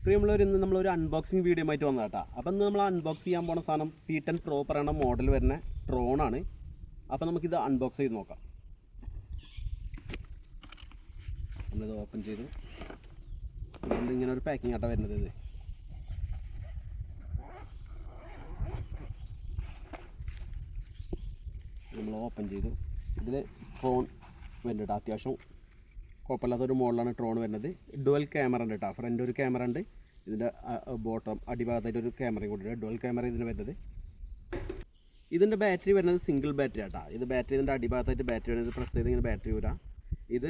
പ്രിയമുള്ളവർ, ഇന്ന് നമ്മളൊരു അൺബോക്സിങ് വീഡിയോ ആയിട്ട് വന്നതാട്ടാ. അപ്പം ഇന്ന് നമ്മൾ അൺബോക്സ് ചെയ്യാൻ പോണ സാധനം P10 Pro പറയുന്ന മോഡൽ വരുന്ന ഡ്രോണാണ്. അപ്പം നമുക്കിത് അൺബോക്സ് ചെയ്ത് നോക്കാം. നമ്മളിത് ഓപ്പൺ ചെയ്തു. ഇങ്ങനെ ഒരു പാക്കിംഗ് ആട്ടാ വരുന്നത്. ഇത് നമ്മൾ ഓപ്പൺ ചെയ്തു. ഇതിൽ ഡ്രോൺ വരുന്നുണ്ട്. അത്യാവശ്യം കുഴപ്പമില്ലാത്തൊരു മോഡലാണ് ഡ്രോൺ വരുന്നത്. ഡുവൽ ക്യാമറ ഉണ്ട് കേട്ടോ. ഫ്രണ്ട് ഒരു ക്യാമറ ഉണ്ട്, ഇതിൻ്റെ ബോട്ടം അടിഭാഗത്തായിട്ട് ഒരു ക്യാമറയും കൂടി ഉണ്ട്. ഡുവൽ ക്യാമറ ഇതിന് വരുന്നത്. ഇതിൻ്റെ ബാറ്ററി വരുന്നത് സിംഗിൾ ബാറ്ററി ആട്ടോ. ഇത് ബാറ്ററി ഇതിൻ്റെ അടിഭാഗത്തായിട്ട് ബാറ്ററി വരുന്നത്. പ്രസ് ചെയ്ത് ഇങ്ങനെ ബാറ്ററി വരാം. ഇത്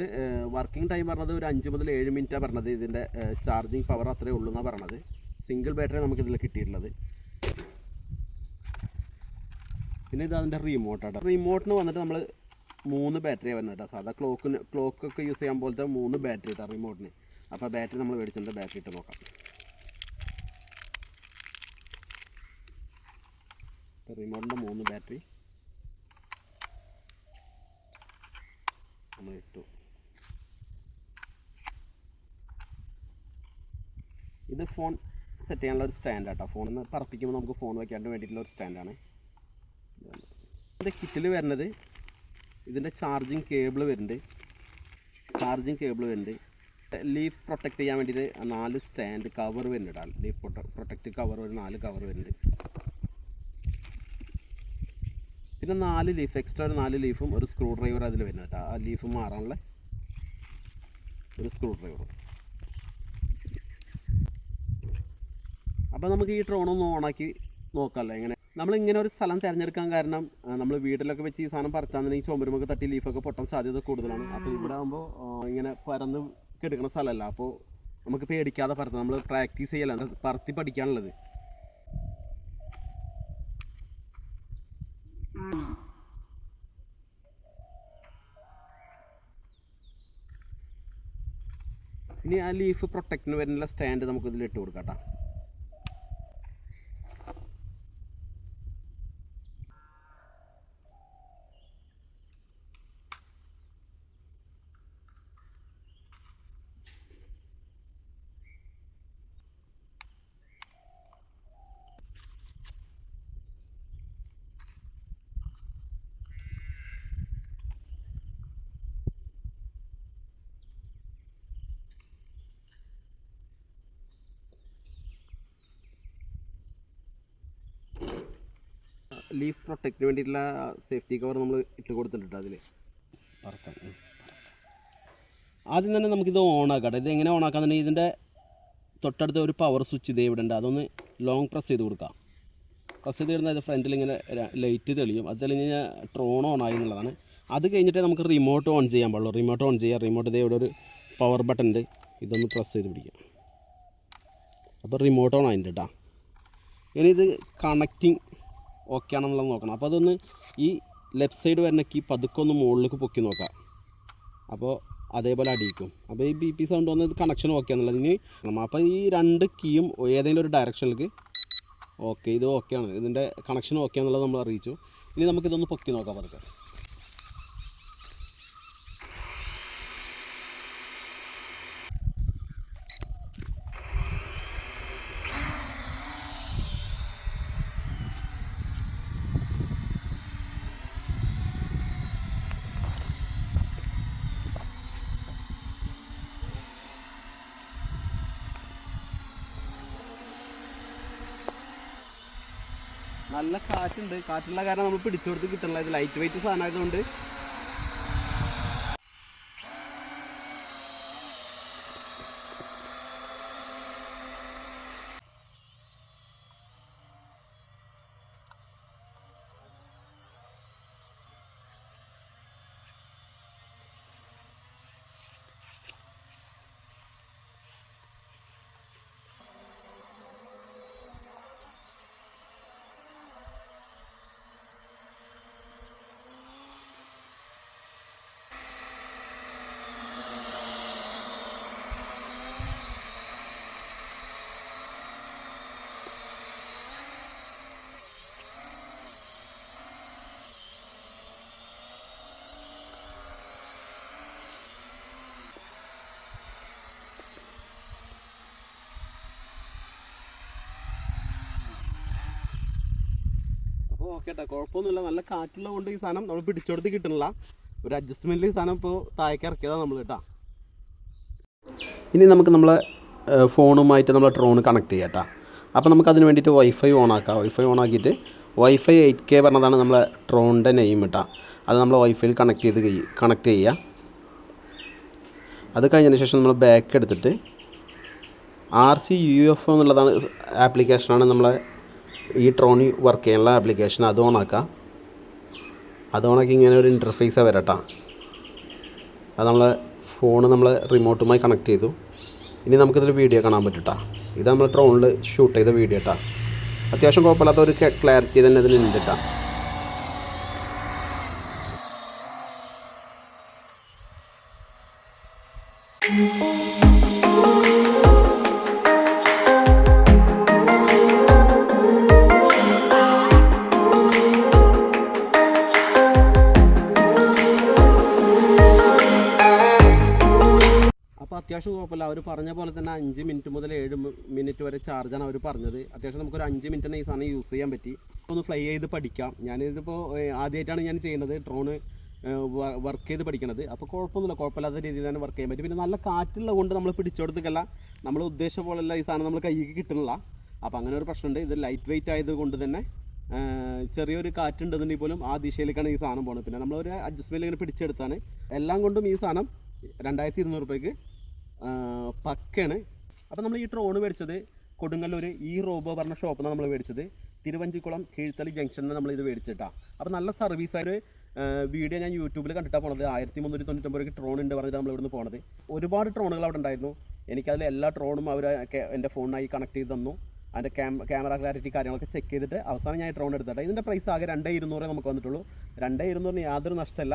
വർക്കിംഗ് ടൈം പറഞ്ഞത് ഒരു 5 മുതൽ 7 മിനിറ്റാണ് പറഞ്ഞത്. ഇതിൻ്റെ ചാർജിങ് പവർ അത്രയേ ഉള്ളൂ എന്നാണ് പറഞ്ഞത്. സിംഗിൾ ബാറ്ററി നമുക്കിതിൽ കിട്ടിയിട്ടുള്ളത്. പിന്നെ ഇത് അതിൻ്റെ റിമോട്ടാട്ടോ. റിമോട്ടിന് വന്നിട്ട് നമ്മൾ 3 ബാറ്ററിയാണ് വരുന്നത് കേട്ടോ. സാധാ ക്ലോക്കൊക്കെ യൂസ് ചെയ്യാൻ പോലത്തെ 3 ബാറ്ററി കേട്ടോ റിമോട്ടിന്. അപ്പോൾ ബാറ്ററി നമ്മൾ മേടിച്ചിട്ട് ബാറ്ററി ഇട്ട് നോക്കാം. റിമോട്ടിൻ്റെ 3 ബാറ്ററി നമ്മൾ ഇട്ടു. ഇത് ഫോൺ സെറ്റ് ചെയ്യാനുള്ള ഒരു സ്റ്റാൻഡ് ആട്ടോ. ഫോണിൽ പറപ്പിക്കുമ്പോൾ നമുക്ക് ഫോൺ വയ്ക്കാണ്ട് വേണ്ടിയിട്ടുള്ള ഒരു സ്റ്റാൻഡാണ്. ഇതിൻ്റെ കിറ്റിൽ വരുന്നത് ഇതിൻ്റെ ചാർജിങ് കേബിൾ വരുന്നുണ്ട്. ലീഫ് പ്രൊട്ടക്റ്റ് ചെയ്യാൻ വേണ്ടിയിട്ട് 4 സ്റ്റാൻഡ് കവർ വരുന്നുണ്ട്. ലീഫ് പ്രൊട്ടക്റ്റ് കവർ ഒരു 4 കവർ വരുന്നുണ്ട്. പിന്നെ 4 ലീഫ് എക്സ്ട്രാ ഒരു 4 ലീഫും ഒരു സ്ക്രൂ ഡ്രൈവർ അതിൽ വരുന്നുണ്ട്. ആ ലീഫ് മാറാനുള്ള ഒരു സ്ക്രൂ ഡ്രൈവർ. അപ്പോൾ നമുക്ക് ഈ ഡ്രോണൊന്ന് ഓണാക്കി നോക്കാമല്ലോ എങ്ങനെ. നമ്മളിങ്ങനെ ഒരു സ്ഥലം തിരഞ്ഞെടുക്കാൻ കാരണം നമ്മൾ വീട്ടിലൊക്കെ വെച്ച് ഈ സാധനം പറത്താന്നുണ്ടെങ്കിൽ ചുമരുമൊക്കെ തട്ടി ലീഫൊക്കെ പൊട്ടാൻ സാധ്യത കൂടുതലാണ്. അപ്പോൾ ഇവിടെ ആകുമ്പോൾ ഇങ്ങനെ പരന്ന് കെടുക്കുന്ന സ്ഥലമല്ല. അപ്പോൾ നമുക്ക് പേടിക്കാതെ പറത്താം. നമ്മൾ പ്രാക്ടീസ് ചെയ്യലാണ് പറത്തി പഠിക്കാനുള്ളത്. ഇനി ആ ലീഫ് പ്രൊട്ടക്റ്റിന് വരുന്ന സ്റ്റാൻഡ് നമുക്കിതിൽ ഇട്ട് കൊടുക്കാം കേട്ടോ. ലീഫ് പ്രൊട്ടക്റ്റിന് വേണ്ടിയിട്ടുള്ള സേഫ്റ്റി കവർ നമ്മൾ ഇട്ട് കൊടുത്തിട്ടുണ്ട് അതിൽ പറത്താൻ. ആദ്യം തന്നെ നമുക്കിത് ഓണാക്കാം. ഇത് എങ്ങനെ ഓണാക്കാന്നുണ്ടെങ്കിൽ ഇതിൻ്റെ തൊട്ടടുത്ത ഒരു പവർ സ്വിച്ച് ഇതേ ഇവിടെ ഉണ്ട്. അതൊന്ന് ലോങ് പ്രസ് ചെയ്ത് കൊടുക്കാം. പ്രസ് ചെയ്ത് കഴിഞ്ഞാൽ ഫ്രണ്ടിൽ ഇങ്ങനെ ലൈറ്റ് തെളിയും. അത് തെളിഞ്ഞ് കഴിഞ്ഞാൽ ഡ്രോൺ ഓണായി എന്നുള്ളതാണ്. അത് കഴിഞ്ഞിട്ട് നമുക്ക് റിമോട്ട് ഓൺ ചെയ്യാൻ പാടുള്ളൂ. റിമോട്ട് ഓൺ ചെയ്യാം. റിമോട്ട് ഇതേ ഇവിടെ ഒരു പവർ ബട്ടൺ ഉണ്ട്. ഇതൊന്ന് പ്രസ് ചെയ്ത് പിടിക്കാം. അപ്പോൾ റിമോട്ട് ഓൺ ആയിട്ടുണ്ട് കേട്ടോ. ഇനി ഇത് കണക്റ്റിങ് ഓക്കെ ആണെന്നുള്ളത് നോക്കണം. അപ്പോൾ അതൊന്ന് ഈ ലെഫ്റ്റ് സൈഡ് വരുന്ന കീ പതുക്കെ ഒന്ന് മുകളിലേക്ക് പൊക്കി നോക്കാം. അപ്പോൾ അതേപോലെ അടിയിക്കും. അപ്പോൾ ഈ ബി പി സൗണ്ട് വന്നത് കണക്ഷൻ ഓക്കെ ആണെന്നുള്ളത്. ഇനി അപ്പോൾ ഈ 2 കീയും ഏതെങ്കിലും ഒരു ഡയറക്ഷനിലേക്ക് ഓക്കെ, ഇത് ഓക്കെയാണ്, ഇതിൻ്റെ കണക്ഷൻ ഓക്കെ എന്നുള്ളത് നമ്മൾ അറിയിച്ചു. ഇനി നമുക്കിതൊന്ന് പൊക്കി നോക്കാം പതുക്കെ. നല്ല കാറ്റുണ്ട്. കാറ്റുള്ള കാരണം നമ്മൾ പിടിച്ചു കൊടുത്ത് കിട്ടണില്ല. ഇത് ലൈറ്റ് വെയിറ്റ് സാധനമായതുകൊണ്ട് ഓക്കെ കേട്ടോ, കുഴപ്പമൊന്നുമില്ല. നല്ല കാറ്റുള്ള കൊണ്ട് ഈ സാധനം നമ്മൾ പിടിച്ചെടുത്ത് കിട്ടണില്ല. ഒരു അഡ്ജസ്റ്റ്മെൻറ്റിൽ ഈ സാധനം ഇപ്പോൾ താഴേക്ക് ഇറക്കിയതാണ് നമ്മൾ കേട്ടോ. ഇനി നമുക്ക് നമ്മളെ ഫോണുമായിട്ട് നമ്മളെ ഡ്രോൺ കണക്ട് ചെയ്യാം കേട്ടോ. അപ്പോൾ നമുക്ക് അതിന് വേണ്ടിയിട്ട് വൈഫൈ ഓൺ ആക്കാം. വൈഫൈ ഓൺ ആക്കിയിട്ട് വൈഫൈ 8K പറഞ്ഞതാണ് നമ്മളെ ഡ്രോണിൻ്റെ നെയിം കേട്ടോ. അത് നമ്മൾ വൈഫൈയിൽ കണക്ട് ചെയ്യുക. അത് കഴിഞ്ഞതിന് ശേഷം നമ്മൾ ബാക്ക് എടുത്തിട്ട് RCUFO എന്നുള്ളതാണ് ആപ്ലിക്കേഷനാണ് നമ്മളെ ഈ ഡ്രോൺ വർക്ക് ചെയ്യാനുള്ള ആപ്ലിക്കേഷൻ. അത് ഓണാക്കുക. അത് ഓണാക്കി ഇങ്ങനെ ഒരു ഇൻ്റർഫേസ് വരാം കേട്ടോ. അത് നമ്മളെ ഫോണ് നമ്മൾ റിമോട്ടുമായി കണക്ട് ചെയ്തു. ഇനി നമുക്കിതിൽ വീഡിയോ കാണാൻ പറ്റും കേട്ടോ. ഇത് നമ്മൾ ഡ്രോണിൽ ഷൂട്ട് ചെയ്ത വീഡിയോ കേട്ടോ. അത്യാവശ്യം കുഴപ്പമില്ലാത്ത ഒരു ക്ലാരിറ്റി തന്നെ ഇതിനുണ്ട് കേട്ടോ. അപ്പോൾ അത്യാവശ്യം കുഴപ്പമില്ല. അവർ പറഞ്ഞ പോലെ തന്നെ 5 മിനിറ്റ് മുതൽ 7 മിനിറ്റ് വരെ ചാർജാണ് അവർ പറഞ്ഞത്. അത്യാവശ്യം നമുക്കൊരു 5 മിനിറ്റ് തന്നെ ഈ സാധനം യൂസ് ചെയ്യാൻ പറ്റി. ഒന്ന് ഫ്ലൈ ചെയ്ത് പഠിക്കാം. ഞാനിതിപ്പോൾ ആദ്യമായിട്ടാണ് ഞാൻ ചെയ്യുന്നത്, ഡ്രോണ് വർക്ക് ചെയ്ത് പഠിക്കണത്. അപ്പോൾ കുഴപ്പമില്ലാത്ത രീതിയിൽ തന്നെ വർക്ക് ചെയ്യാൻ പറ്റും. പിന്നെ നല്ല കാറ്റുള്ള കൊണ്ട് നമ്മൾ പിടിച്ചെടുത്തിക്കല്ല, നമ്മൾ ഉദ്ദേശിച്ച പോലെയല്ല ഈ സാധനം നമ്മൾ കൈക്ക് കിട്ടുന്നില്ല. അപ്പോൾ അങ്ങനെ ഒരു പ്രശ്നമുണ്ട്. ഇത് ലൈറ്റ് വെയിറ്റ് ആയതുകൊണ്ട് തന്നെ ചെറിയൊരു കാറ്റുണ്ടെന്നുണ്ടെങ്കിൽ പോലും ആ ദിശയിലേക്കാണ് ഈ സാധനം പോകുന്നത്. പിന്നെ നമ്മളൊരു അഡ്ജസ്റ്റ്മെൻറ്റ് ഇങ്ങനെ പിടിച്ചെടുത്താണ്. എല്ലാം കൊണ്ടും ഈ സാധനം 2200 രൂപയ്ക്ക് പക്കയാണ്. അപ്പോൾ നമ്മൾ ഈ ഡ്രോൺ മേടിച്ചത് കൊടുങ്ങല്ലൂർ ഈ റോബോ പറഞ്ഞ ഷോപ്പിൽ നിന്നാണ് നമ്മൾ മേടിച്ചത്. തിരുവഞ്ചിക്കുളം കീഴ്ത്തളി ജംഗ്ഷനിൽ നമ്മൾ ഇത് മേടിച്ചിട്ടാണ്. അപ്പോൾ നല്ല സർവീസായൊരു വീഡിയോ ഞാൻ യൂട്യൂബിൽ കണ്ടിട്ടാണ് പോണത്. 1399 രൂപയ്ക്ക് ഡ്രോൺ ഉണ്ട് പറഞ്ഞിട്ട് നമ്മൾ ഇവിടുന്ന് പോണത്. ഒരുപാട് ഡ്രോണുകൾ അവിടെ ഉണ്ടായിരുന്നു. എനിക്കതിൽ എല്ലാ ഡ്രോണും അവർ എൻ്റെ ഫോണിനായി കണക്ട് ചെയ്ത് തന്നു. അതിൻ്റെ ക്യാമറ ക്ലാരിറ്റി കാര്യങ്ങളൊക്കെ ചെക്ക് ചെയ്തിട്ട് അവസാനം ഞാൻ ഡ്രോൺ എടുത്തിട്ട് ഇതിൻ്റെ പ്രൈസ് ആകെ 2200 നമുക്ക് വന്നിട്ടുള്ളൂ. 2200 യാതൊരു നഷ്ടമല്ല.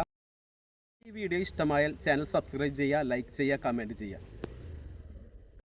ഈ വീഡിയോ ഇഷ്ടമായാൽ ചാനൽ സബ്സ്ക്രൈബ് ചെയ്യുക, ലൈക്ക് ചെയ്യുക, കമൻറ്റ് ചെയ്യുക.